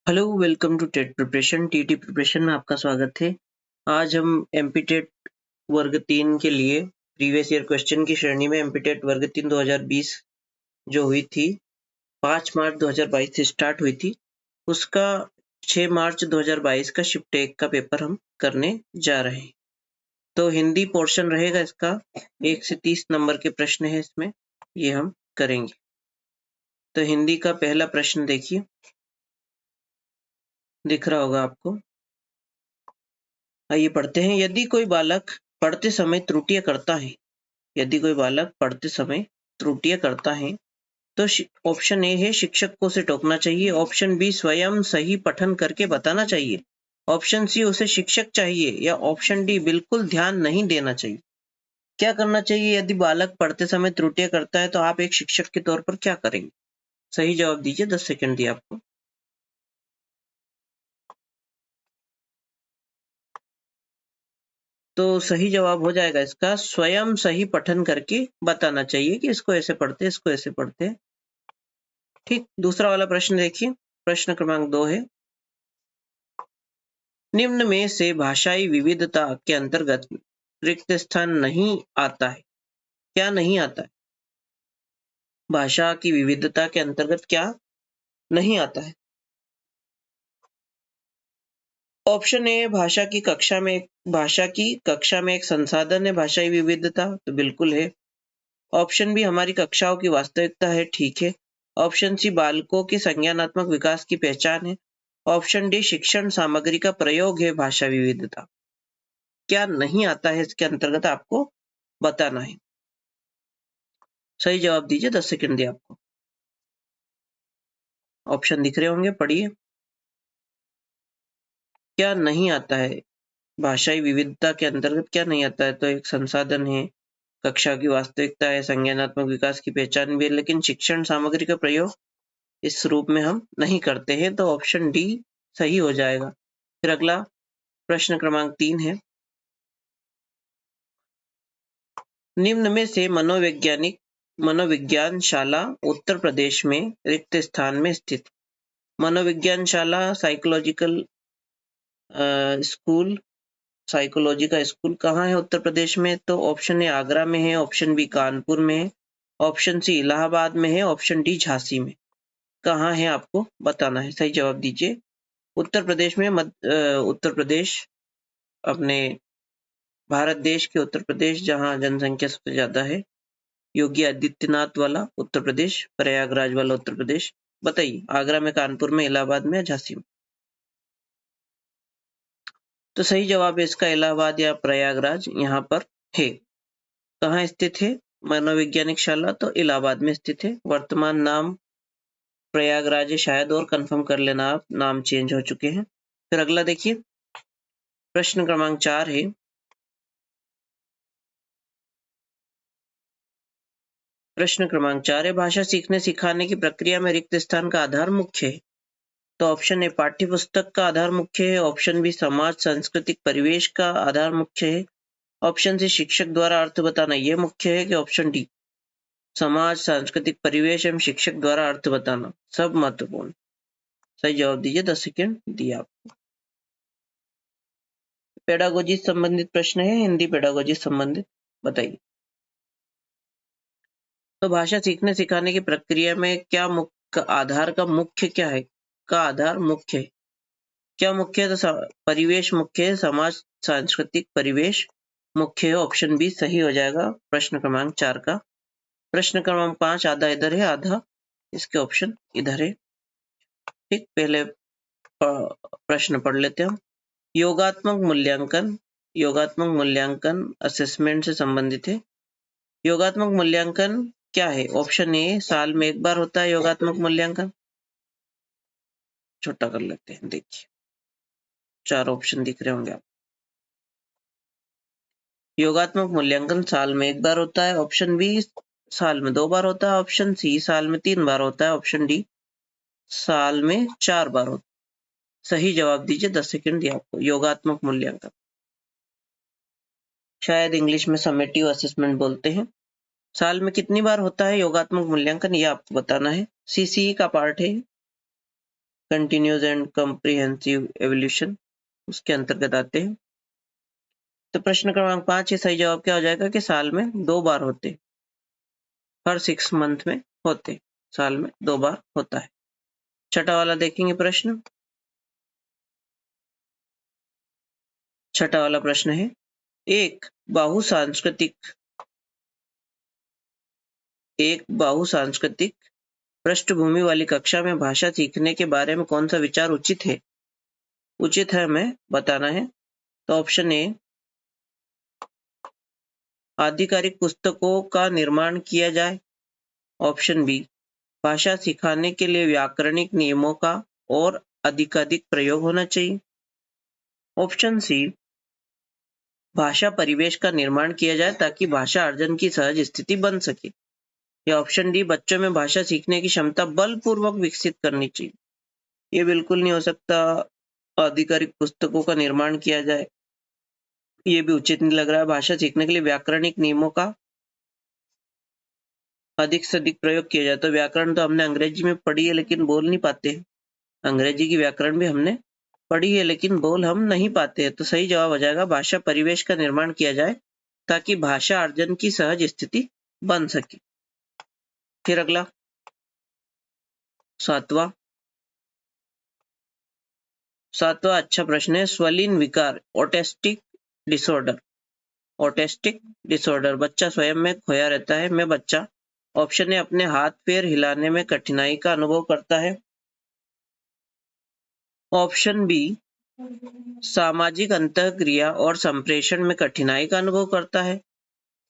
Hello, welcome to TET preparation. TT preparation में आपका स्वागत है। आज हम एमपी टेट वर्ग 3 के लिए प्रीवियस ईयर क्वेश्चन की श्रेणी में एमपी टेट वर्ग 3 2020 जो हुई थी 5 मार्च 2022 से स्टार्ट हुई थी, उसका 6 मार्च 2022 का शिफ्ट 1 का पेपर हम करने जा रहे हैं। तो हिंदी पोर्शन रहेगा इसका, 1 से 30 नंबर के प्रश्न है इसमें, ये हम करेंगे। तो हिंदी का पहला प्रश्न देखिए, दिख रहा होगा आपको। आइए पढ़ते हैं। यदि कोई बालक पढ़ते समय त्रुटियां करता है, यदि कोई बालक पढ़ते समय त्रुटियां करता है तो ऑप्शन ए है शिक्षक को उसे टोकना चाहिए, ऑप्शन बी स्वयं सही पठन करके बताना चाहिए, ऑप्शन सी उसे शिक्षक चाहिए या ऑप्शन डी बिल्कुल ध्यान नहीं देना चाहिए। क्या करना चाहिए यदि बालक पढ़ते समय त्रुटियां करता है, तो आप एक शिक्षक के तौर पर क्या करेंगे? सही जवाब दीजिए, 10 सेकंड दिए आपको। तो सही जवाब हो जाएगा इसका स्वयं सही पठन करके बताना चाहिए कि इसको ऐसे पढ़ते, इसको ऐसे पढ़ते। ठीक, दूसरा वाला प्रश्न देखिए। प्रश्न क्रमांक 2 है, निम्न में से भाषाई विविधता के अंतर्गत रिक्त स्थान नहीं आता है। क्या नहीं आता है? भाषा की विविधता के अंतर्गत क्या नहीं आता है? ऑप्शन ए भाषा की कक्षा में एक संसाधन है भाषाई विविधता, तो बिल्कुल है। ऑप्शन बी हमारी कक्षाओं की वास्तविकता है, ठीक है। ऑप्शन सी बालकों के संज्ञानात्मक विकास की पहचान है। ऑप्शन डी शिक्षण सामग्री का प्रयोग है भाषा विविधता। क्या नहीं आता है इसके अंतर्गत आपको बताना है। सही जवाब दीजिए, 10 सेकंड दिए आपको। ऑप्शन दिख रहे होंगे, पढ़िए। क्या नहीं आता है भाषाई विविधता के अंतर्गत, क्या नहीं आता है? तो एक संसाधन है, कक्षा की वास्तविकता है, संज्ञानात्मक विकास की पहचान भी है, लेकिन शिक्षण सामग्री का प्रयोग इस रूप में हम नहीं करते हैं, तो ऑप्शन डी सही हो जाएगा। फिर अगला प्रश्न क्रमांक 3 है, निम्न में से मनोविज्ञान शाला उत्तर प्रदेश में रिक्त स्थान में स्थित। मनोविज्ञान शाला साइकोलॉजिकल स्कूल, साइकोलॉजी का स्कूल कहाँ है उत्तर प्रदेश में? तो ऑप्शन ए आगरा में है, ऑप्शन बी कानपुर में है, ऑप्शन सी इलाहाबाद में है, ऑप्शन डी झांसी में। कहाँ है आपको बताना है, सही जवाब दीजिए। उत्तर प्रदेश में उत्तर प्रदेश अपने भारत देश के उत्तर प्रदेश, जहाँ जनसंख्या सबसे ज्यादा है, योगी आदित्यनाथ वाला उत्तर प्रदेश, प्रयागराज वाला उत्तर प्रदेश। बताइए, आगरा में, कानपुर में, इलाहाबाद में, झांसी में? तो सही जवाब है इसका इलाहाबाद या प्रयागराज यहाँ पर है। कहाँ स्थित है मनोवैज्ञानिक शाला? तो इलाहाबाद में स्थित है। वर्तमान नाम प्रयागराज है शायद, और कंफर्म कर लेना आप, नाम चेंज हो चुके हैं। फिर अगला देखिए, प्रश्न क्रमांक 4 है, प्रश्न क्रमांक 4 है, भाषा सीखने सिखाने की प्रक्रिया में रिक्त स्थान का आधार मुख्य है। तो ऑप्शन ए पाठ्य पुस्तक का आधार मुख्य है, ऑप्शन बी समाज सांस्कृतिक परिवेश का आधार मुख्य है, ऑप्शन सी शिक्षक द्वारा अर्थ बताना ये मुख्य है, कि ऑप्शन डी समाज सांस्कृतिक परिवेश एवं शिक्षक द्वारा अर्थ बताना सब महत्वपूर्ण। सही जवाब दीजिए, 10 सेकेंड दिया आपको। पेडागोजी संबंधित प्रश्न है, हिंदी पेडागोजी संबंधित, बताइए। तो भाषा सीखने सिखाने की प्रक्रिया में क्या मुख्य आधार का मुख्य क्या है? का आधार मुख्य है, क्या मुख्य है? तो परिवेश मुख्य है, समाज सांस्कृतिक परिवेश मुख्य है। ऑप्शन बी सही हो जाएगा प्रश्न क्रमांक 4 का। प्रश्न क्रमांक 5 आधा इधर है, आधा इसके ऑप्शन इधर है। ठीक, पहले प्रश्न पढ़ लेते हैं हम। योगात्मक मूल्यांकन असेसमेंट से संबंधित है। योगात्मक मूल्यांकन क्या है? ऑप्शन ए साल में एक बार होता है योगात्मक मूल्यांकन। छोटा कर लेते हैं, देखिए 4 ऑप्शन दिख रहे होंगे आप। योगात्मक मूल्यांकन साल में एक बार होता है, ऑप्शन बी साल में 2 बार होता है, ऑप्शन सी साल में 3 बार होता है, ऑप्शन डी साल में 4 बार होता है। सही जवाब दीजिए, 10 सेकंड दिया आपको। योगात्मक मूल्यांकन शायद इंग्लिश में समेटिव असेसमेंट बोलते हैं। साल में कितनी बार होता है योगात्मक मूल्यांकन, ये आपको बताना है। सीसीई का पार्ट है, कंटिन्यूस एंड कॉम्प्रिहेंसिव एवोल्यूशन, उसके अंतर्गत आते हैं। तो प्रश्न क्रमांक 5 है, सही जवाब क्या हो जाएगा कि साल में 2 बार होते, हर 6 मंथ में होते, साल में 2 बार होता है। छठा वाला देखेंगे प्रश्न। छठा वाला प्रश्न है, एक बहुसांस्कृतिक पृष्ठभूमि वाली कक्षा में भाषा सीखने के बारे में कौन सा विचार उचित है? उचित है हमें बताना है। तो ऑप्शन ए, आधिकारिक पुस्तकों का निर्माण किया जाए। ऑप्शन बी, भाषा सिखाने के लिए व्याकरणिक नियमों का और अधिकाधिक प्रयोग होना चाहिए। ऑप्शन सी, भाषा परिवेश का निर्माण किया जाए ताकि भाषा अर्जन की सहज स्थिति बन सके। या ऑप्शन डी, बच्चों में भाषा सीखने की क्षमता बलपूर्वक विकसित करनी चाहिए। ये बिल्कुल नहीं हो सकता, आधिकारिक पुस्तकों का निर्माण किया जाए, ये भी उचित नहीं लग रहा है। भाषा सीखने के लिए व्याकरणिक नियमों का अधिक से अधिक प्रयोग किया जाए। तो व्याकरण तो हमने अंग्रेजी में पढ़ी है लेकिन बोल नहीं पाते हैं। अंग्रेजी की व्याकरण भी हमने पढ़ी है लेकिन बोल हम नहीं पाते हैं। तो सही जवाब हो जाएगा, भाषा परिवेश का निर्माण किया जाए ताकि भाषा अर्जन की सहज स्थिति बन सके। फिर अगला सातवां अच्छा प्रश्न है, स्वलीन विकार ऑटिस्टिक डिसऑर्डर, बच्चा स्वयं में खोया रहता है में बच्चा। ऑप्शन ए, अपने हाथ पैर हिलाने में कठिनाई का अनुभव करता है। ऑप्शन बी, सामाजिक अंतःक्रिया और संप्रेषण में कठिनाई का अनुभव करता है।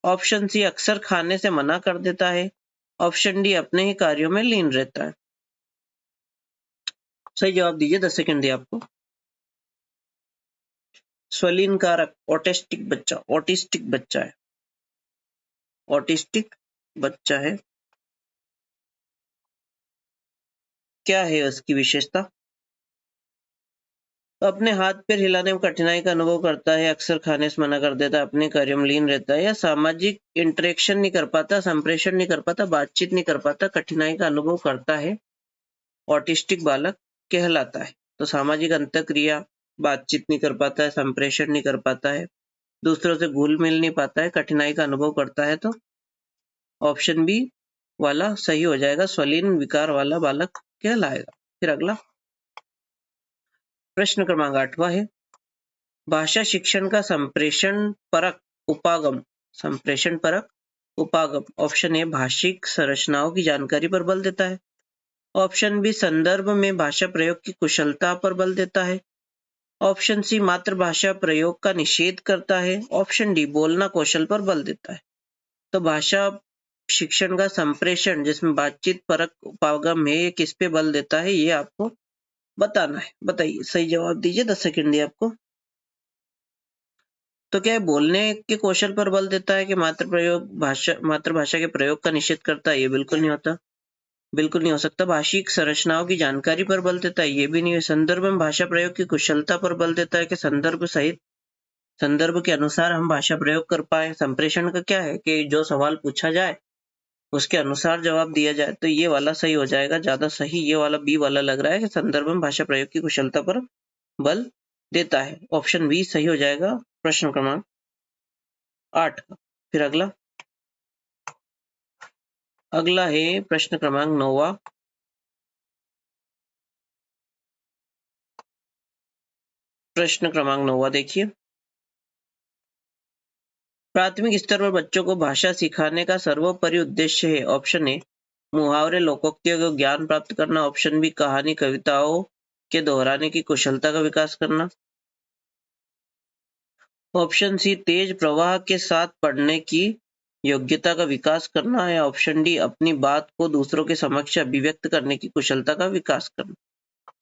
ऑप्शन सी, अक्सर खाने से मना कर देता है। ऑप्शन डी, अपने ही कार्यों में लीन रहता है। सही जवाब दीजिए, 10 सेकंड दिए आपको। स्वलीन कारक ऑटिस्टिक बच्चा है। क्या है उसकी विशेषता? तो अपने हाथ पैर हिलाने में कठिनाई का अनुभव करता है, अक्सर खाने से मना कर देता है, अपने कार्य में लीन रहता है, या सामाजिक इंटरेक्शन नहीं कर पाता, संप्रेषण नहीं कर पाता, बातचीत नहीं कर पाता, कठिनाई का अनुभव करता है, ऑटिस्टिक बालक कहलाता है। तो सामाजिक अंतःक्रिया, बातचीत नहीं कर पाता है, संप्रेषण नहीं कर पाता है, दूसरों से घुल मिल नहीं पाता है, कठिनाई का अनुभव करता है, तो ऑप्शन बी वाला सही हो जाएगा, स्वलीन विकार वाला बालक कहलाएगा। फिर अगला प्रश्न क्रमांक 8वां है, भाषा शिक्षण का संप्रेषण परक उपागम। ऑप्शन ए, भाषिक संरचनाओं की जानकारी पर बल देता है। ऑप्शन बी, संदर्भ में भाषा प्रयोग की कुशलता पर बल देता है। ऑप्शन सी, मातृभाषा प्रयोग का निषेध करता है। ऑप्शन डी, बोलना कौशल पर बल देता है। तो भाषा शिक्षण का संप्रेषण जिसमें बातचीत परक उपागम है, ये किस पे बल देता है, ये आपको बताना है। बताइए, सही जवाब दीजिए, 10 सेकंड दिए आपको। तो क्या है, बोलने के कौशल पर बल देता है कि मातृभाषा के प्रयोग का निषेध करता है? ये बिल्कुल नहीं होता, बिल्कुल नहीं हो सकता। भाषिक संरचनाओं की जानकारी पर बल देता है? ये भी नहीं है। संदर्भ में भाषा प्रयोग की कुशलता पर बल देता है कि संदर्भ के अनुसार हम भाषा प्रयोग कर पाए। संप्रेषण का क्या है कि जो सवाल पूछा जाए उसके अनुसार जवाब दिया जाए। तो ये वाला सही हो जाएगा, ज्यादा सही ये वाला बी वाला लग रहा है कि संदर्भ में भाषा प्रयोग की कुशलता पर बल देता है। ऑप्शन बी सही हो जाएगा प्रश्न क्रमांक 8 का। फिर अगला है प्रश्न क्रमांक 9वां। प्रश्न क्रमांक 9वां देखिए, प्राथमिक स्तर पर बच्चों को भाषा सिखाने का सर्वोपरि उद्देश्य है। ऑप्शन ए, मुहावरे लोकोक्तियों को ज्ञान प्राप्त करना। ऑप्शन बी, कहानी कविताओं के दोहराने की कुशलता का विकास करना। ऑप्शन सी, तेज प्रवाह के साथ पढ़ने की योग्यता का विकास करना है। ऑप्शन डी, अपनी बात को दूसरों के समक्ष अभिव्यक्त करने की कुशलता का विकास करना।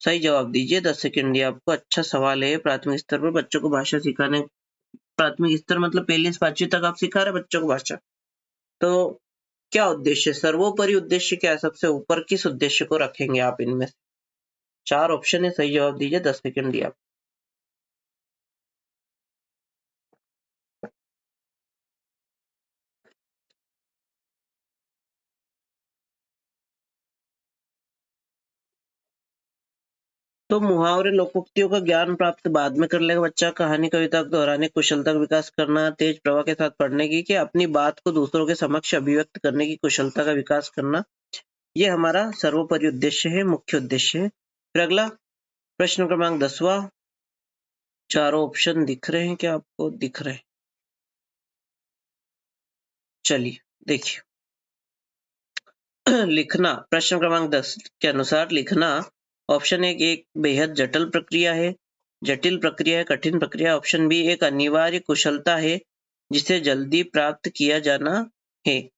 सही जवाब दीजिए, 10 सेकंड दिए आपको। अच्छा सवाल है, प्राथमिक स्तर पर बच्चों को भाषा सिखाने, प्राथमिक स्तर मतलब पहली से 5वीं तक आप सिखा रहे बच्चों को भाषा, तो क्या उद्देश्य, सर्वोपरि उद्देश्य क्या है, सबसे ऊपर किस उद्देश्य को रखेंगे आप इनमें से? 4 ऑप्शन है, सही जवाब दीजिए, 10 सेकंड दिए आप। तो मुहावरे लोकोक्तियों का ज्ञान प्राप्त बाद में कर लेगा बच्चा। कहानी कविता को दोहराने की कुशलता का विकास करना, तेज प्रवाह के साथ पढ़ने की, कि अपनी बात को दूसरों के समक्ष अभिव्यक्त करने की कुशलता का विकास करना, ये हमारा सर्वोपरि उद्देश्य है, मुख्य उद्देश्य है। फिर अगला प्रश्न क्रमांक 10वां। चारों ऑप्शन दिख रहे हैं क्या आपको? दिख रहे हैं। चलिए देखिए। लिखना, प्रश्न क्रमांक 10 के अनुसार लिखना ऑप्शन एक बेहद जटिल प्रक्रिया है, जटिल प्रक्रिया है, कठिन प्रक्रिया। ऑप्शन बी एक अनिवार्य कुशलता है जिसे जल्दी प्राप्त किया जाना है,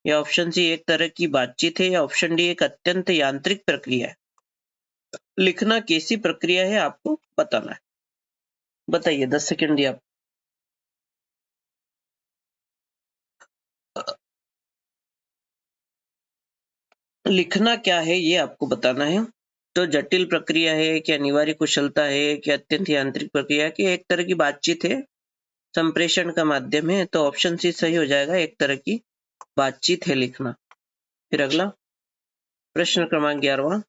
या ऑप्शन सी एक तरह की बातचीत है, या ऑप्शन डी एक अत्यंत यांत्रिक प्रक्रिया है। लिखना कैसी प्रक्रिया है आपको बताना है। बताइए, 10 सेकंड दिया। लिखना क्या है ये आपको बताना है। तो जटिल प्रक्रिया है कि अनिवार्य कुशलता है कि अत्यंत यांत्रिक प्रक्रिया की एक तरह की बातचीत है, संप्रेषण का माध्यम है। तो ऑप्शन सी सही हो जाएगा, एक तरह की बातचीत है लिखना। फिर अगला प्रश्न क्रमांक 11वां।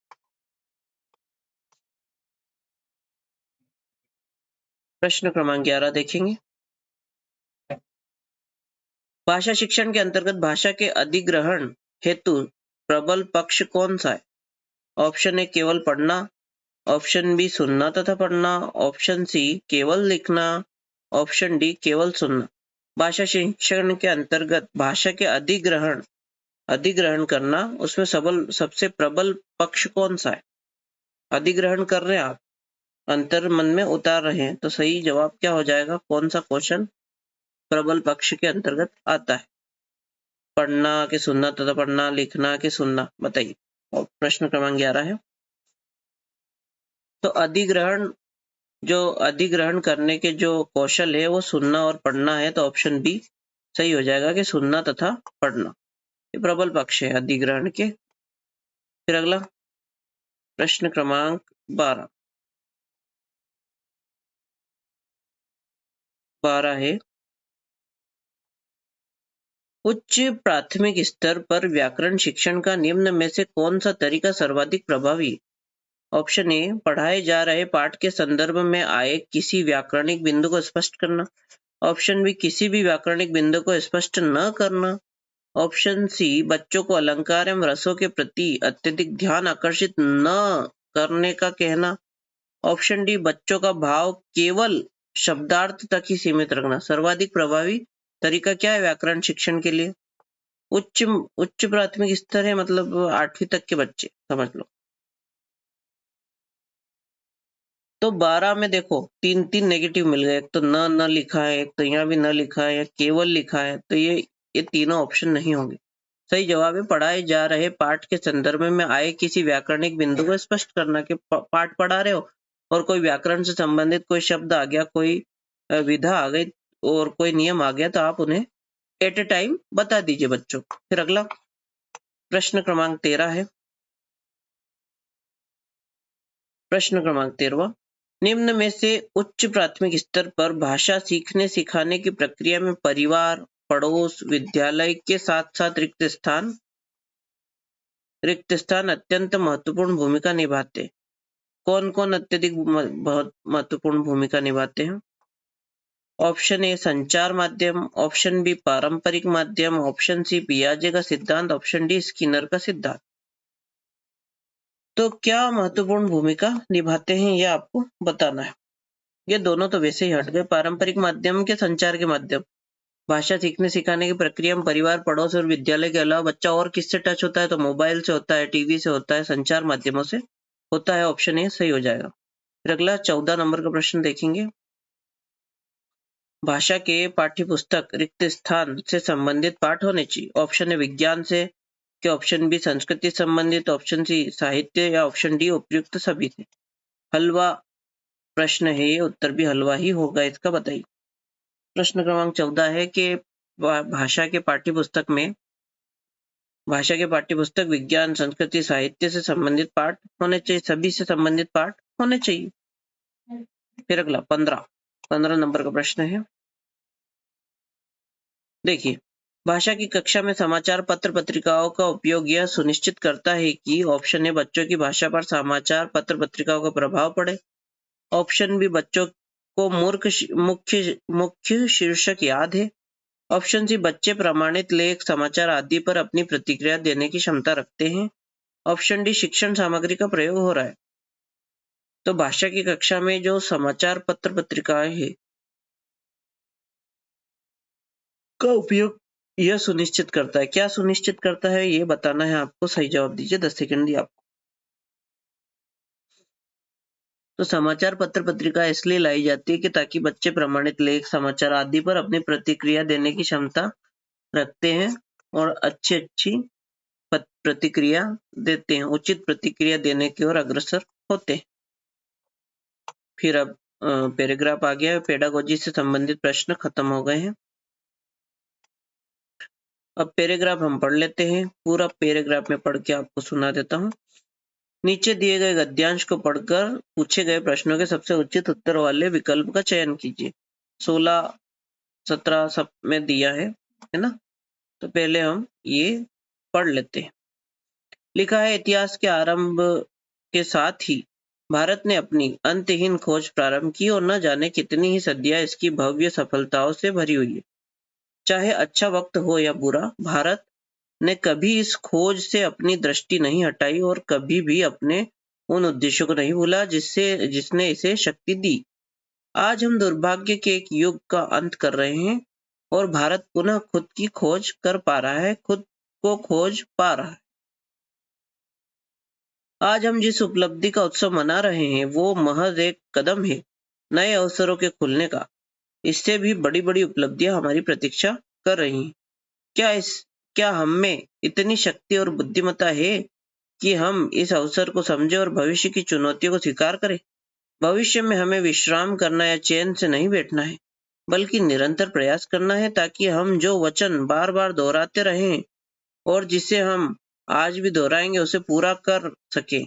प्रश्न क्रमांक 11 देखेंगे। भाषा शिक्षण के अंतर्गत भाषा के अधिग्रहण हेतु प्रबल पक्ष कौन सा है? ऑप्शन ए केवल पढ़ना, ऑप्शन बी सुनना तथा पढ़ना, ऑप्शन सी केवल लिखना, ऑप्शन डी केवल सुनना। भाषा शिक्षण के अंतर्गत भाषा के अधिग्रहण करना, उसमें सबसे प्रबल पक्ष कौन सा है? अधिग्रहण कर रहे हैं आप, अंतर मन में उतार रहे हैं, तो सही जवाब क्या हो जाएगा? कौन सा क्वेश्चन प्रबल पक्ष के अंतर्गत आता है? पढ़ना के सुनना तथा पढ़ना, लिखना के सुनना, बताइए। और प्रश्न क्रमांक 11 है। तो अधिग्रहण करने के जो कौशल है वो सुनना और पढ़ना है, तो ऑप्शन बी सही हो जाएगा कि सुनना तथा पढ़ना, ये प्रबल पक्ष है अधिग्रहण के। फिर अगला प्रश्न क्रमांक 12 है। उच्च प्राथमिक स्तर पर व्याकरण शिक्षण का निम्न में से कौन सा तरीका सर्वाधिक प्रभावी? ऑप्शन ए पढ़ाए जा रहे पाठ के संदर्भ में आए किसी व्याकरणिक बिंदु को स्पष्ट करना, ऑप्शन बी किसी भी व्याकरणिक बिंदु को स्पष्ट न करना, ऑप्शन सी बच्चों को अलंकार एवं रसों के प्रति अत्यधिक ध्यान आकर्षित न करने का कहना, ऑप्शन डी बच्चों का भाव केवल शब्दार्थ तक ही सीमित रखना। सर्वाधिक प्रभावी तरीका क्या है व्याकरण शिक्षण के लिए? उच्च उच्च प्राथमिक स्तर है, मतलब 8वीं तक के बच्चे समझ लो। तो 12 में देखो तीन तीन नेगेटिव मिल गए, एक तो न लिखा है, एक तो यहाँ भी न लिखा है, या केवल लिखा है, तो ये तीनों ऑप्शन नहीं होंगे। सही जवाब है पढ़ाए जा रहे पाठ के संदर्भ में आए किसी व्याकरणिक बिंदु को स्पष्ट करना, कि पाठ पढ़ा रहे हो और कोई व्याकरण से संबंधित कोई शब्द आ गया, कोई विधा आ गई और कोई नियम आ गया, तो आप उन्हें एट ए टाइम बता दीजिए बच्चों को। फिर अगला प्रश्न क्रमांक 13 है। प्रश्न क्रमांक 13वां। निम्न में से उच्च प्राथमिक स्तर पर भाषा सीखने सिखाने की प्रक्रिया में परिवार, पड़ोस, विद्यालय के साथ साथ रिक्त स्थान अत्यंत महत्वपूर्ण भूमिका निभाते हैं। कौन कौन अत्यधिक बहुत महत्वपूर्ण भूमिका निभाते हैं? ऑप्शन ए संचार माध्यम, ऑप्शन बी पारंपरिक माध्यम, ऑप्शन सी पियाजे का सिद्धांत, ऑप्शन डी स्किनर का सिद्धांत। तो क्या महत्वपूर्ण भूमिका निभाते हैं ये आपको बताना है। ये दोनों तो वैसे ही हट गए, पारंपरिक माध्यम के संचार के माध्यम। भाषा सीखने सिखाने की प्रक्रिया में परिवार, पड़ोस और विद्यालय के अलावा बच्चा और किससे टच होता है? तो मोबाइल से होता है, टीवी से होता है, संचार माध्यमों से होता है। ऑप्शन ए सही हो जाएगा। फिर अगला 14 नंबर का प्रश्न देखेंगे। भाषा के पाठ्य पुस्तक रिक्त स्थान से संबंधित पाठ होने चाहिए। ऑप्शन ए विज्ञान से, के ऑप्शन बी संस्कृति संबंधित, ऑप्शन सी साहित्य, या ऑप्शन डी उपयुक्त सभी से। हलवा प्रश्न है ये, उत्तर भी हलवा ही होगा इसका, बताइए। प्रश्न क्रमांक 14 है कि भाषा के पाठ्य पुस्तक विज्ञान, संस्कृति, साहित्य से संबंधित पाठ होने चाहिए, सभी से संबंधित पाठ होने चाहिए। फिर अगला 15 नंबर का प्रश्न है। देखिए, भाषा की कक्षा में समाचार पत्र पत्रिकाओं का उपयोग यह सुनिश्चित करता है कि ऑप्शन ए बच्चों की भाषा पर समाचार पत्र पत्रिकाओं का प्रभाव पड़े, ऑप्शन बी बच्चों को मुख्य शीर्षक याद है, ऑप्शन सी बच्चे प्रमाणित लेख समाचार आदि पर अपनी प्रतिक्रिया देने की क्षमता रखते हैं, ऑप्शन डी शिक्षण सामग्री का प्रयोग हो रहा है। तो भाषा की कक्षा में जो समाचार पत्र पत्रिकाएं हैं का उपयोग यह सुनिश्चित करता है, क्या सुनिश्चित करता है ये बताना है आपको। सही जवाब दीजिए, 10 सेकंड दिए आपको। तो समाचार पत्र पत्रिका इसलिए लाई जाती है कि ताकि बच्चे प्रमाणित लेख समाचार आदि पर अपनी प्रतिक्रिया देने की क्षमता रखते हैं और अच्छी प्रतिक्रिया देते हैं, उचित प्रतिक्रिया देने की ओर अग्रसर होते हैं। फिर अब पैराग्राफ आ गया है, पेडागोजी से संबंधित प्रश्न खत्म हो गए हैं। अब पैराग्राफ हम पढ़ लेते हैं, पूरा पैराग्राफ में पढ़ के आपको सुना देता हूँ। नीचे दिए गए गद्यांश को पढ़कर पूछे गए प्रश्नों के सबसे उचित उत्तर वाले विकल्प का चयन कीजिए। 16-17 सब में दिया है ना। तो पहले हम ये पढ़ लेते हैं। लिखा है, इतिहास के आरंभ के साथ ही भारत ने अपनी अंतहीन खोज प्रारंभ की और न जाने कितनी ही सदियां इसकी भव्य सफलताओं से भरी हुई है। चाहे अच्छा वक्त हो या बुरा, भारत ने कभी इस खोज से अपनी दृष्टि नहीं हटाई और कभी भी अपने उन उद्देश्यों को नहीं भूला जिसने इसे शक्ति दी। आज हम दुर्भाग्य के एक युग का अंत कर रहे हैं और भारत पुनः खुद की खोज कर पा रहा है, खुद को खोज पा रहा है। आज हम जिस उपलब्धि का उत्सव मना रहे हैं वो महज एक कदम है नए अवसरों के खुलने का। इससे भी बड़ी बड़ी उपलब्धियां हमारी प्रतीक्षा कर रही हैं। क्या हम में इतनी शक्ति और बुद्धिमत्ता है कि हम इस अवसर को समझें और भविष्य की चुनौतियों को स्वीकार करें। भविष्य में हमें विश्राम करना या चैन से नहीं बैठना है, बल्कि निरंतर प्रयास करना है ताकि हम जो वचन बार बार दोहराते रहें और जिसे हम आज भी दोहराएंगे उसे पूरा कर सके।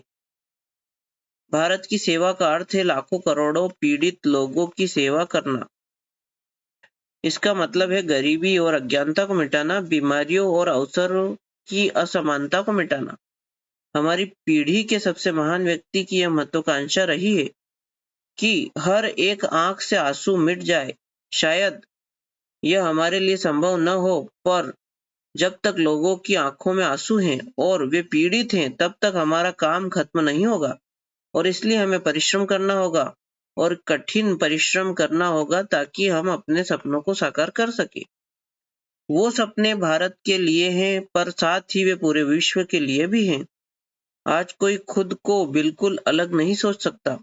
भारत की सेवा का अर्थ है लाखों करोड़ों पीड़ित लोगों की सेवा करना। इसका मतलब है गरीबी और अज्ञानता को मिटाना, बीमारियों और अवसरों की असमानता को मिटाना। हमारी पीढ़ी के सबसे महान व्यक्ति की यह महत्वाकांक्षा रही है कि हर एक आंख से आंसू मिट जाए। शायद यह हमारे लिए संभव न हो, पर जब तक लोगों की आंखों में आंसू हैं और वे पीड़ित हैं, तब तक हमारा काम खत्म नहीं होगा। और इसलिए हमें परिश्रम करना होगा और कठिन परिश्रम करना होगा ताकि हम अपने सपनों को साकार कर सके। वो सपने भारत के लिए हैं, पर साथ ही वे पूरे विश्व के लिए भी हैं। आज कोई खुद को बिल्कुल अलग नहीं सोच सकता,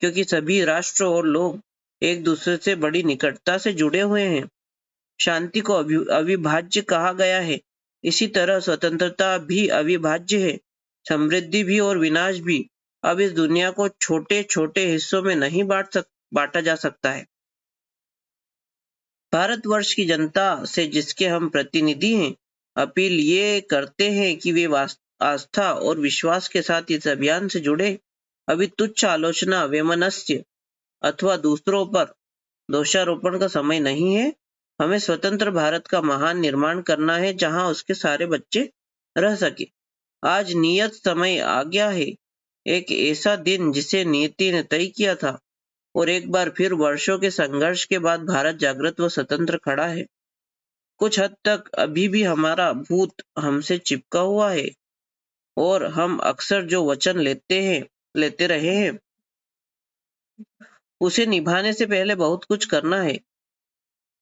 क्योंकि सभी राष्ट्र और लोग एक दूसरे से बड़ी निकटता से जुड़े हुए हैं। शांति को अविभाज्य कहा गया है, इसी तरह स्वतंत्रता भी अविभाज्य है, समृद्धि भी और विनाश भी। अब इस दुनिया को छोटे छोटे हिस्सों में नहीं बांटा जा सकता है। भारतवर्ष की जनता से जिसके हम प्रतिनिधि हैं, अपील ये करते हैं कि वे आस्था और विश्वास के साथ इस अभियान से जुड़े। अभी तुच्छ आलोचना, वैमनस्य अथवा दूसरों पर दोषारोपण का समय नहीं है। हमें स्वतंत्र भारत का महान निर्माण करना है जहां उसके सारे बच्चे रह सके। आज नियत समय आ गया है, एक ऐसा दिन जिसे नियति ने तय किया था, और एक बार फिर वर्षों के संघर्ष के बाद भारत जागृत व स्वतंत्र खड़ा है। कुछ हद तक अभी भी हमारा भूत हमसे चिपका हुआ है और हम अक्सर जो वचन लेते रहे हैं, उसे निभाने से पहले बहुत कुछ करना है।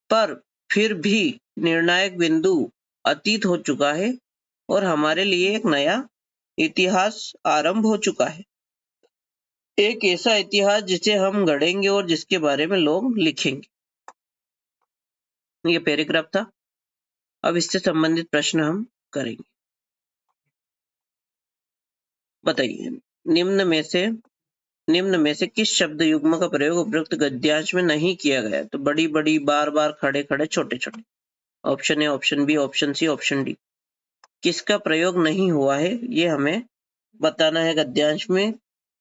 पर फिर भी निर्णायक बिंदु अतीत हो चुका है और हमारे लिए एक नया इतिहास आरंभ हो चुका है। एक ऐसा इतिहास जिसे हम गढ़ेंगे और जिसके बारे में लोग लिखेंगे। ये पैराग्राफ था। अब इससे संबंधित प्रश्न हम करेंगे। बताइए, निम्न में से किस शब्द युग्म का प्रयोग उपयुक्त गद्यांश में नहीं किया गया? तो बड़ी बड़ी, बार बार, खड़े खड़े, छोटे छोटे। Option A, option B, option C, option D. किसका प्रयोग नहीं हुआ है ये हमें बताना है गद्यांश में।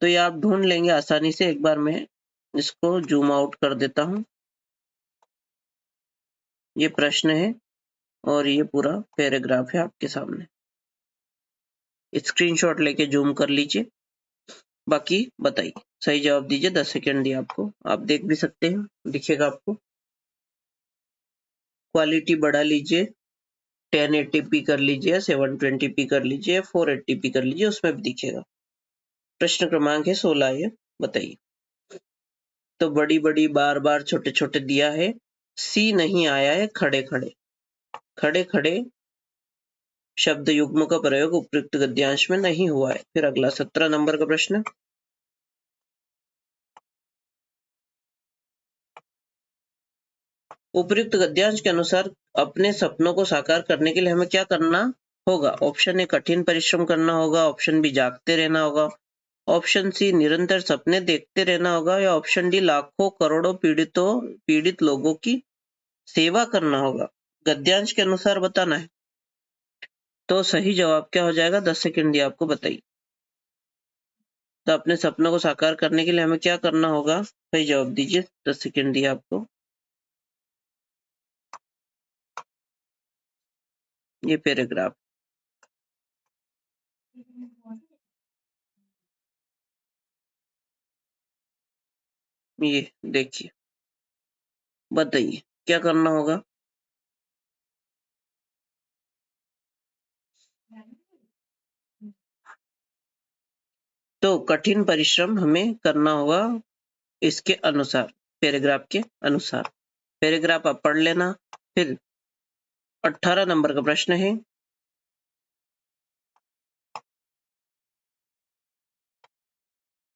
तो ये आप ढूंढ लेंगे आसानी से। एक बार मैं इसको जूम आउट कर देता हूं। ये प्रश्न है, और ये पूरा पैराग्राफ है आपके सामने, स्क्रीनशॉट लेके जूम कर लीजिए। बाकी बताइए, सही जवाब दीजिए। 10 सेकेंड दिए आपको, आप देख भी सकते हैं, दिखेगा आपको। क्वालिटी बढ़ा लीजिए, 1080p कर लीजिए, 720p कर लीजिए, 480p कर लीजिए, उसमें भी दिखेगा। प्रश्न क्रमांक है 16, ये बताइए। तो बड़ी बड़ी बार बार छोटे छोटे दिया है, सी नहीं आया है खड़े खड़े। खड़े खड़े शब्द युग्म का प्रयोग उपयुक्त गद्यांश में नहीं हुआ है। फिर अगला 17 नंबर का प्रश्न, उपयुक्त गद्यांश के अनुसार अपने सपनों को साकार करने के लिए हमें क्या करना होगा? ऑप्शन ए कठिन परिश्रम करना होगा, ऑप्शन बी जागते रहना होगा, ऑप्शन सी निरंतर सपने देखते रहना होगा, या ऑप्शन डी लाखों करोड़ों पीड़ित लोगों की सेवा करना होगा। गद्यांश के अनुसार बताना है। तो सही जवाब क्या हो जाएगा? 10 सेकंड दिया आपको, बताइए। तो अपने सपनों को साकार करने के लिए हमें क्या करना होगा? सही जवाब दीजिए। 10 सेकंड दिया आपको। ये पैराग्राफ, ये देखिए, बताइए क्या करना होगा? तो कठिन परिश्रम हमें करना होगा इसके अनुसार, पैराग्राफ के अनुसार। पैराग्राफ आप पढ़ लेना। फिर 18 नंबर का प्रश्न है,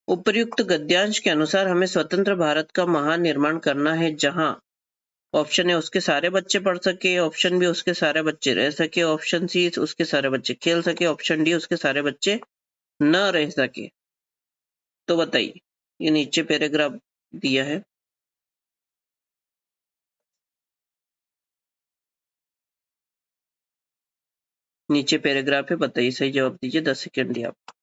उपर्युक्त गद्यांश के अनुसार हमें स्वतंत्र भारत का महान निर्माण करना है जहां ऑप्शन ए उसके सारे बच्चे पढ़ सके, ऑप्शन बी उसके सारे बच्चे रह सके, ऑप्शन सी उसके सारे बच्चे खेल सके, ऑप्शन डी उसके सारे बच्चे न रह सके। तो बताइए, ये नीचे पैराग्राफ दिया है, नीचे पैराग्राफ है, बताइए, सही जवाब दीजिए। 10 सेकेंड दिया आप।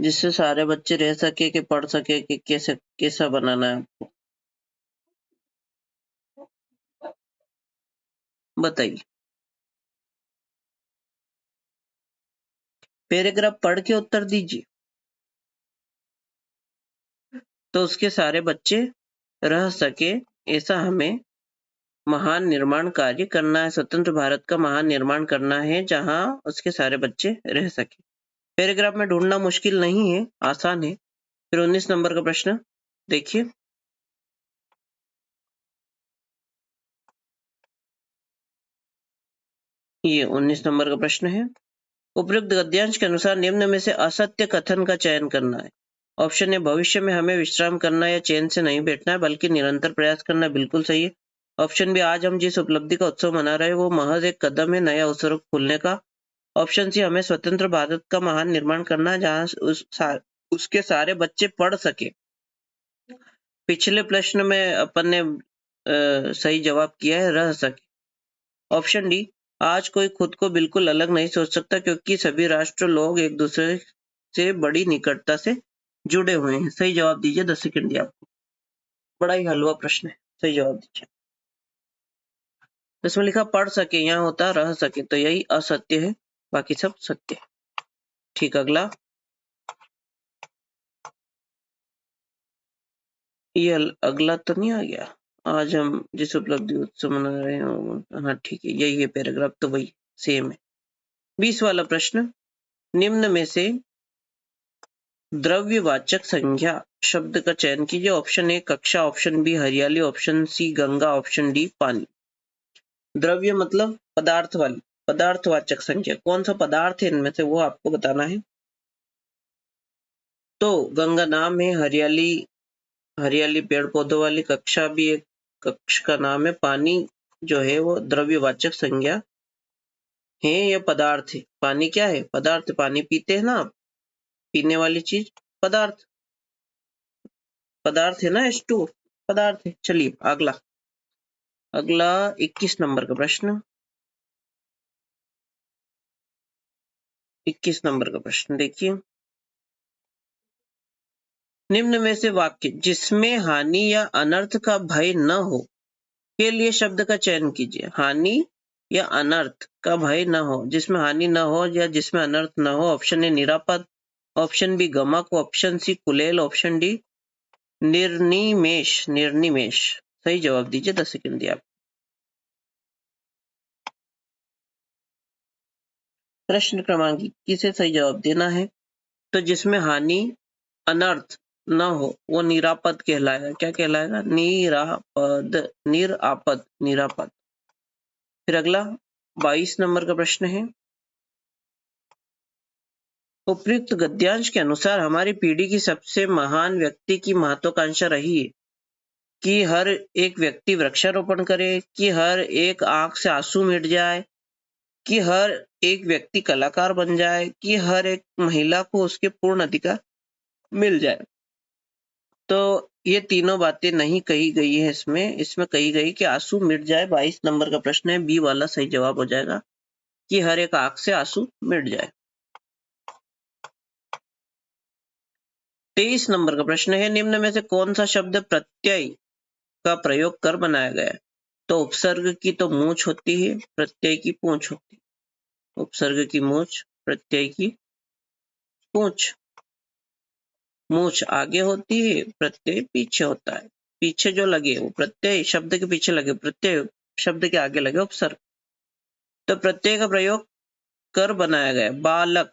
जिससे सारे बच्चे रह सके कि पढ़ सके कि कैसे कैसा बनाना है आपको, बताइए। पैराग्राफ पढ़ के उत्तर दीजिए। तो उसके सारे बच्चे रह सके, ऐसा हमें महान निर्माण कार्य करना है। स्वतंत्र भारत का महान निर्माण करना है जहां उसके सारे बच्चे रह सके। पैराग्राफ में ढूंढना मुश्किल नहीं है, आसान है। फिर 19 नंबर का प्रश्न देखिए, ये 19 नंबर का प्रश्न है, उपयुक्त गद्यांश के अनुसार निम्न में से असत्य कथन का चयन करना है। ऑप्शन ए भविष्य में हमें विश्राम करना या चैन से नहीं बैठना है बल्कि निरंतर प्रयास करना, बिल्कुल सही है। ऑप्शन बी आज हम जिस उपलब्धि का उत्सव मना रहे हैं वो महज एक कदम है नया अवसर खुलने का। ऑप्शन सी हमें स्वतंत्र भारत का महान निर्माण करना है जहां उसके सारे बच्चे पढ़ सके। पिछले प्रश्न में अपन ने सही जवाब किया है रह सके। ऑप्शन डी, आज कोई खुद को बिल्कुल अलग नहीं सोच सकता क्योंकि सभी राष्ट्र लोग एक दूसरे से बड़ी निकटता से जुड़े हुए हैं। सही जवाब दीजिए। 10 सेकंड दिया आपको। बड़ा ही हलवा प्रश्न है, सही जवाब दीजिए। इसमें लिखा पढ़ सके, यहाँ होता रह सके, तो यही असत्य है, बाकी सब सत्य है। ठीक, अगला, ये अगला तो नहीं आ गया। आज हम जिस उपलब्धि उत्सव मना रहे हैं, हाँ ठीक है, यही है पैराग्राफ, तो वही सेम है। 20 वाला प्रश्न, निम्न में से द्रव्यवाचक संज्ञा शब्द का चयन कीजिए। ऑप्शन ए कक्षा, ऑप्शन बी हरियाली, option C Ganga, option D पानी। द्रव्य मतलब पदार्थ वाली, पदार्थवाचक संज्ञा कौन सा पदार्थ है इनमें से वो आपको बताना है। तो गंगा नाम है, हरियाली हरियाली पेड़ पौधों वाली, कक्षा भी एक कक्ष का नाम है, पानी जो है वो द्रव्यवाचक संज्ञा है या पदार्थ है। पानी क्या है? पदार्थ। पानी पीते हैं ना आप, पीने वाली चीज पदार्थ, पदार्थ है ना, H2 पदार्थ है। चलिए अगला, अगला 21 नंबर का प्रश्न, 21 नंबर का प्रश्न देखिए, निम्न में से वाक्य जिसमें हानि या अनर्थ का भय न हो के लिए शब्द का चयन कीजिए। हानि या अनर्थ का भय न हो, जिसमें हानि न हो या जिसमें अनर्थ न हो। ऑप्शन ए निरापद, ऑप्शन बी गमक, ऑप्शन सी कुलेल, ऑप्शन डी निर्निमेष। निर्निमेष सही जवाब दीजिए। 10 सेकंड दिया आप। प्रश्न क्रमांक 21 से सही जवाब देना है। तो जिसमें हानि अनर्थ न हो वो निरापद कहलाएगा। क्या कहलाएगा? निरापद। निरापद। निरापद। फिर अगला 22 नंबर का प्रश्न है। उपयुक्त गद्यांश के अनुसार हमारी पीढ़ी की सबसे महान व्यक्ति की महत्वाकांक्षा रही है कि हर एक व्यक्ति वृक्षारोपण करे, कि हर एक आंख से आंसू मिट जाए, कि हर एक व्यक्ति कलाकार बन जाए, कि हर एक महिला को उसके पूर्ण अधिकार मिल जाए। तो ये तीनों बातें नहीं कही गई है इसमें। इसमें कही गई कि आंसू मिट जाए। 22 नंबर का प्रश्न है, बी वाला सही जवाब हो जाएगा कि हर एक आंख से आंसू मिट जाए। 23 नंबर का प्रश्न है, निम्न में से कौन सा शब्द प्रत्यय का प्रयोग कर बनाया गया है? तो उपसर्ग की तो मूंछ होती है, प्रत्यय की पूंछ होती है। उपसर्ग की मूंछ, प्रत्यय की पूंछ। मूंछ आगे होती है, प्रत्यय पीछे होता है। पीछे जो लगे वो प्रत्यय, शब्द के पीछे लगे प्रत्यय, शब्द के आगे लगे उपसर्ग। तो प्रत्यय का प्रयोग कर बनाया गया। बालक,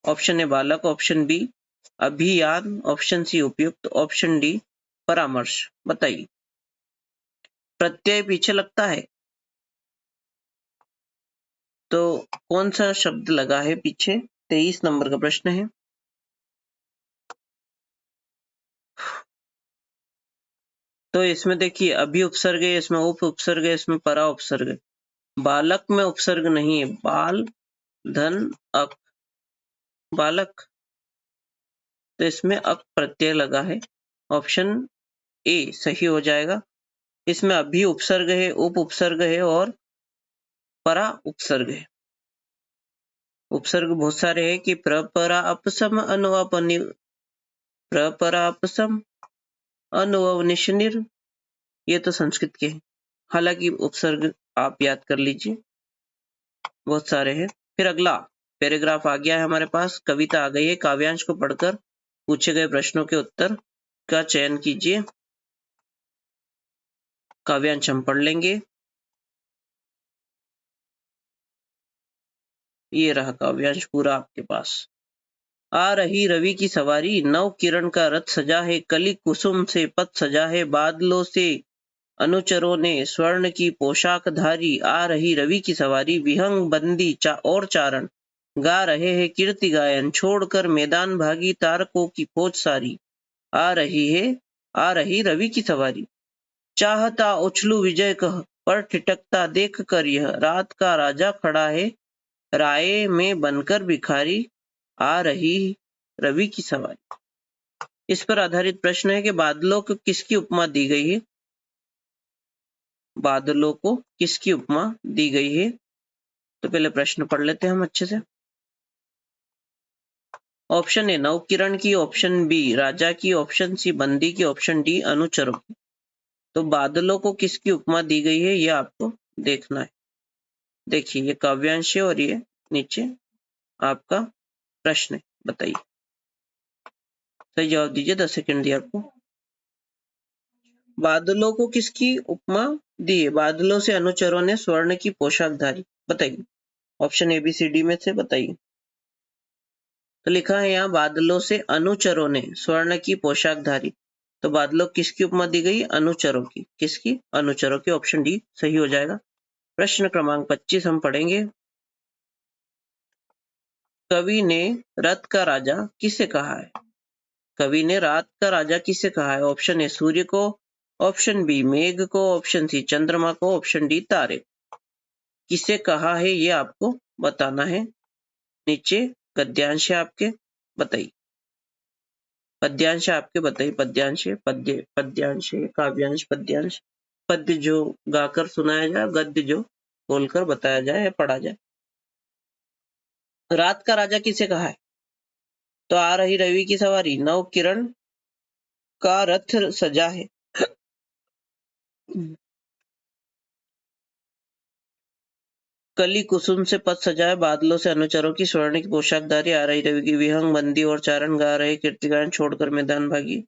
ऑप्शन ए बालक, ऑप्शन बी अभियान, ऑप्शन सी उपयुक्त, ऑप्शन डी परामर्श। बताइए। प्रत्यय पीछे लगता है तो कौन सा शब्द लगा है पीछे? 23 नंबर का प्रश्न है। तो इसमें देखिए अभी उपसर्ग है, इसमें उप उपसर्ग है, इसमें परा उपसर्ग है। बालक में उपसर्ग नहीं है। बाल धन अक, बालक। तो इसमें अक प्रत्यय लगा है। ऑप्शन ए सही हो जाएगा। इसमें अभी उपसर्ग है, उप उपसर्ग है और परा उपसर्ग है। उपसर्ग बहुत सारे हैं कि प्रपरा अपसम अनुपनि, प्रपरा अपसम अनुवनिशनिर, ये तो संस्कृत के हैं। हालांकि उपसर्ग आप याद कर लीजिए, बहुत सारे हैं। फिर अगला पैराग्राफ आ गया है हमारे पास, कविता आ गई है। काव्यांश को पढ़कर पूछे गए प्रश्नों के उत्तर का चयन कीजिए। काव्यांश हम पढ़ लेंगे। ये रहा काव्यांश पूरा आपके पास। आ रही रवि की सवारी, नव किरण का रथ सजा है, कली कुसुम से पथ सजा है, बादलों से अनुचरों ने स्वर्ण की पोशाक धारी। आ रही रवि की सवारी, विहंग बंदी और चारण गा रहे हैं कीर्ति गायन, छोड़कर मैदान भागी तारकों की फौज सारी। आ रही है, आ रही रवि की सवारी, चाहता उछलू विजय कह, पर ठिठकता देख कर यह, रात का राजा खड़ा है राय में बनकर भिखारी। आ रही रवि की सवारी। इस पर आधारित प्रश्न है कि बादलों को किसकी उपमा दी गई है? बादलों को किसकी उपमा दी गई है? तो पहले प्रश्न पढ़ लेते हैं हम अच्छे से। ऑप्शन ए नवकिरण की, ऑप्शन बी राजा की, ऑप्शन सी बंदी की, ऑप्शन डी अनुचरों की। तो बादलों को किसकी उपमा दी गई है ये आपको देखना है। देखिए ये काव्यांश है और ये नीचे आपका प्रश्न है। बताइए। सही जवाब दीजिए। 10 सेकंड दिया आपको। बादलों को किसकी उपमा दी है? बादलों से अनुचरों ने स्वर्ण की पोशाक धारी। बताइए। Option A B C D में से बताइए। तो लिखा है यहाँ बादलों से अनुचरों ने स्वर्ण की पोशाक धारी। तो बादलों किसकी उपमा दी गई? अनुचरों की। किसकी? अनुचरों की। ऑप्शन डी सही हो जाएगा। प्रश्न क्रमांक 25 हम पढ़ेंगे। कवि ने रथ का राजा किसे कहा है? कवि ने रात का राजा किसे कहा है? ऑप्शन ए सूर्य को, ऑप्शन बी मेघ को, ऑप्शन सी चंद्रमा को, ऑप्शन डी तारे। किसे कहा है ये आपको बताना है। नीचे गद्यांश है आपके, बताइए। पद्यांश है आपके, बताइए। पद्यांश है, पद्य पद्यांश है, काव्यांश पद्यांश। पद्य जो गाकर सुनाया जाए, गद्य जो बोलकर बताया जाए या पढ़ा जाए। रात का राजा किसे कहा है? तो आ रही रवि की सवारी, नव किरण का रथ सजा है, कली कुसुम से पथ सजाए, बादलों से अनुचरों की स्वर्णिक पोशाकधारी, आ रही रवि की विहंग बंदी और चारण, गा रहे कीर्तिगान छोड़कर मैदान भागी,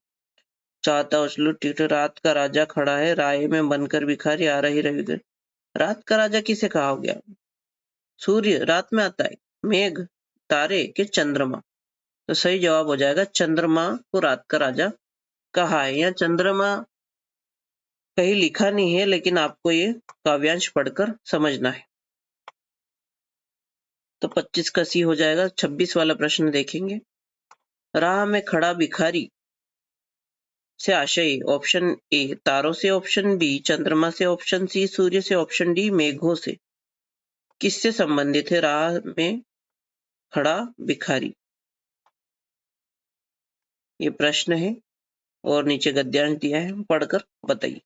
चाहता उछलूं टिट, रात का राजा खड़ा है राय में बनकर भिखारी, आ रही रवि की। रात का राजा किसे कहा गया? सूर्य रात में आता है, मेघ, तारे के चंद्रमा? तो सही जवाब हो जाएगा चंद्रमा को रात का राजा कहा है। या चंद्रमा कहीं लिखा नहीं है, लेकिन आपको ये काव्यांश पढ़कर समझना है। तो 25 का सी हो जाएगा। 26 वाला प्रश्न देखेंगे। राह में खड़ा भिखारी से आशय, ऑप्शन ए तारों से, ऑप्शन बी चंद्रमा से, ऑप्शन सी सूर्य से, ऑप्शन डी मेघों से। किससे संबंधित है राह में खड़ा भिखारी? ये प्रश्न है और नीचे गद्यांश दिया है, पढ़कर बताइए।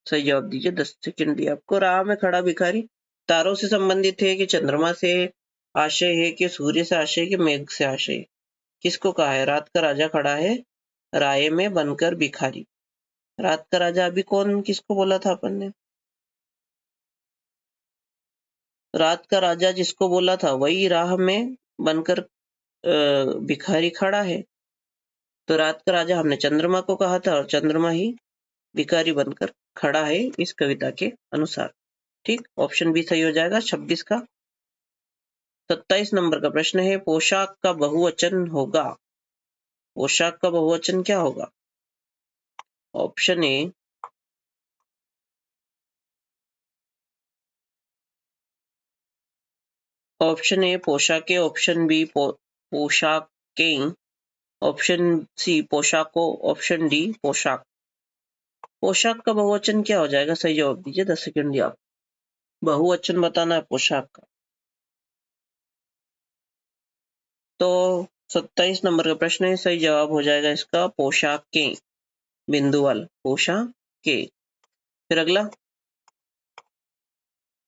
सही जवाब दीजिए। 10 सेकंड दिया आपको। राह में खड़ा भिखारी तारों से संबंधित है कि चंद्रमा से आशय है कि सूर्य से आशय कि मेघ से आशय है? किसको कहा है? रात का राजा खड़ा है राय में बनकर भिखारी। रात का राजा अभी कौन किसको बोला था अपन ने? रात का राजा जिसको बोला था वही राह में बनकर भिखारी खड़ा है। तो रात का राजा हमने चंद्रमा को कहा था और चंद्रमा ही भिखारी बनकर खड़ा है इस कविता के अनुसार। ठीक, ऑप्शन बी सही हो जाएगा 26 का। 27 नंबर का प्रश्न है, पोशाक का बहुवचन होगा। पोशाक का बहुवचन क्या होगा? ऑप्शन ए पोशाकें, ऑप्शन बी पोशाकें, ऑप्शन सी पोशाकों, ऑप्शन डी पोशाक। पोशाक का बहुवचन क्या हो जाएगा? सही जवाब दीजिए। 10 सेकंड दिया। बहुवचन बताना है पोशाक का। तो 27 नंबर का प्रश्न है, सही जवाब हो जाएगा इसका पोशाकें, बिंदु वाला पोशाकें। फिर अगला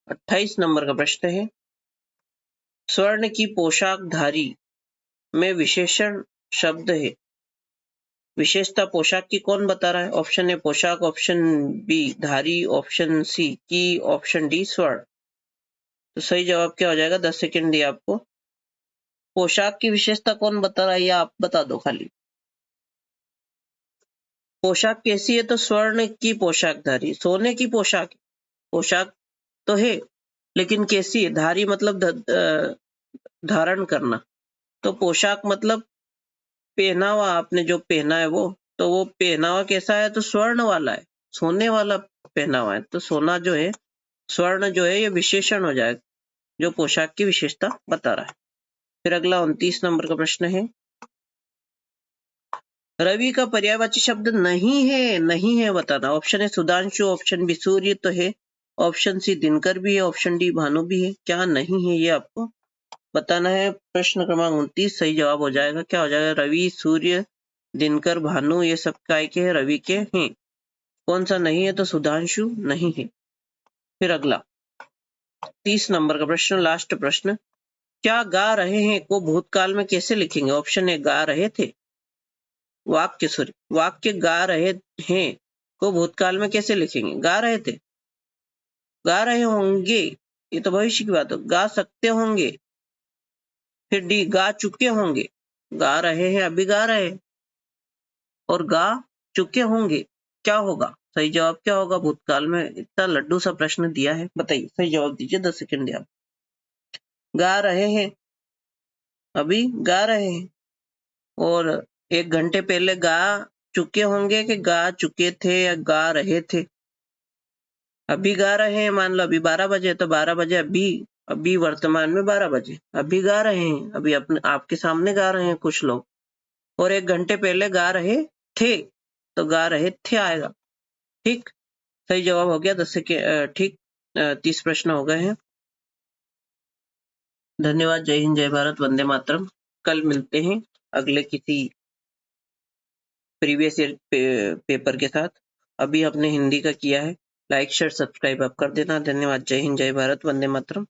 28 नंबर का प्रश्न है, स्वर्ण की पोशाकधारी में विशेषण शब्द है। विशेषता पोशाक की कौन बता रहा है? ऑप्शन ए पोशाक, ऑप्शन बी धारी, ऑप्शन सी की, ऑप्शन डी स्वर्ण। तो सही जवाब क्या हो जाएगा? 10 सेकंड दिया आपको। पोशाक की विशेषता कौन बता रहा है या आप बता दो खाली। पोशाक कैसी है? तो स्वर्ण की पोशाकधारी, सोने की पोशाक। पोशाक तो है लेकिन कैसी है? धारी मतलब धारण करना। तो पोशाक मतलब पहनावा, आपने जो पहना है वो। तो वो पहनावा कैसा है? तो स्वर्ण वाला है, सोने वाला पहनावा है। तो सोना जो है, स्वर्ण जो है, ये विशेषण हो जाएगा जो पोशाक की विशेषता बता रहा है। फिर अगला 29 नंबर का प्रश्न है, रवि का पर्यायवाची शब्द नहीं है बताना। ऑप्शन है सुधांशु, ऑप्शन बी सूर्य तो है, ऑप्शन सी दिनकर भी है, ऑप्शन डी भानु भी है। क्या नहीं है ये आपको बताना है। प्रश्न क्रमांक 29 सही जवाब हो जाएगा। क्या हो जाएगा? रवि, सूर्य, दिनकर, भानु ये सब काय के हैं? रवि के हैं। कौन सा नहीं है? तो सुधांशु नहीं है। फिर अगला 30 नंबर का प्रश्न, लास्ट प्रश्न, क्या गा रहे हैं को भूतकाल में कैसे लिखेंगे? ऑप्शन ए गा रहे थे, वाक्य गा रहे हैं को भूतकाल में कैसे लिखेंगे? गा रहे थे, गा रहे होंगे, ये तो भविष्य की बात है। गा सकते होंगे। फिर डी गा चुके होंगे। गा रहे हैं, अभी गा रहे हैं, और गा चुके होंगे, क्या होगा? सही जवाब क्या होगा? भूतकाल में। इतना लड्डू सा प्रश्न दिया है, बताइए। सही जवाब दीजिए। 10 सेकंड दिया। गा रहे हैं, अभी गा रहे हैं, और 1 घंटे पहले गा चुके होंगे कि गा चुके थे या गा रहे थे? अभी गा रहे हैं, मान लो अभी 12 बजे, तो 12 बजे अभी वर्तमान में 12 बजे अभी गा रहे हैं, अभी अपने आपके सामने गा रहे हैं कुछ लोग। और 1 घंटे पहले गा रहे थे, तो गा रहे थे आएगा। ठीक, सही जवाब हो गया। 10 से ठीक 30 प्रश्न हो गए हैं। धन्यवाद। जय हिंद, जय भारत, वंदे मातरम। कल मिलते हैं अगले किसी प्रीवियस ईयर पेपर के साथ। अभी हमने हिंदी का किया है। लाइक शेयर सब्सक्राइब आप कर देना। धन्यवाद। जय हिंद, जय भारत, वंदे मातरम।